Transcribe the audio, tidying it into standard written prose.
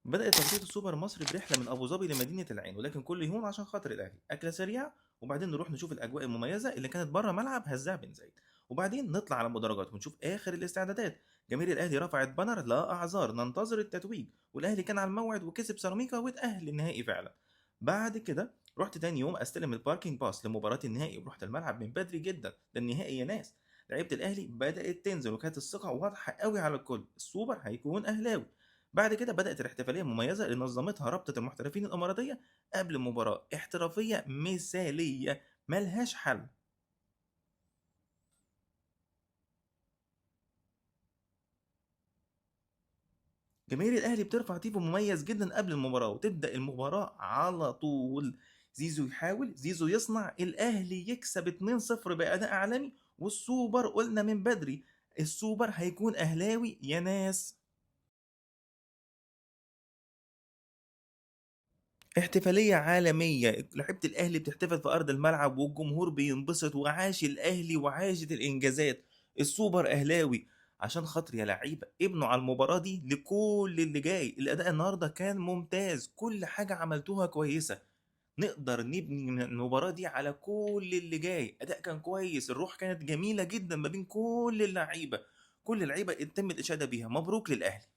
بدأت تغطية السوبر مصر برحلة من أبو ظبي لمدينة العين، ولكن كل يوم عشان خاطر الأهلي أكلة سريعة، وبعدين نروح نشوف الأجواء المميزة اللي كانت بره ملعب هزاع بن زايد، وبعدين نطلع على المدرجات ونشوف آخر الاستعدادات. جماهير الأهلي رفعت بانر لا أعذار ننتظر التتويج، والأهلي كان على الموعد وكسب سيراميكا واتأهل للنهائي فعلا. بعد كده رحت تاني يوم استلم الباركينج باس لمباراة النهائي، ورحت الملعب من بدري جدا، ده النهائي يا ناس. لعيبة الأهلي بدأت تنزل وكانت الثقة واضحة قوي على الكل، السوبر هيكون أهلاوي. بعد كده بدأت الاحتفالية المميزة اللي نظمتها رابطة المحترفين الإماراتية قبل المباراة، احترافية مثالية ملهاش حل. جماهير الأهلي بترفع تيفو مميز جدا قبل المباراة، وتبدأ المباراة على طول. زيزو يحاول، زيزو يصنع، الأهلي يكسب 2-0 بأداء عالمي، والسوبر قلنا من بدري السوبر هيكون أهلاوي يا ناس. احتفالية عالمية، لعيبة الأهلي بتحتفل في أرض الملعب والجمهور بينبسط، وعاش الأهلي وعاشت الإنجازات. السوبر أهلاوي. عشان خاطر يا لعيبة ابنوا على المباراة دي لكل اللي جاي، الأداء النهاردة كان ممتاز، كل حاجة عملتوها كويسة. نقدر نبني من المباراة دي على كل اللي جاي، أداء كان كويس، الروح كانت جميلة جدا ما بين كل اللعيبة. كل اللعيبة تم الإشادة بيها، مبروك للأهلي.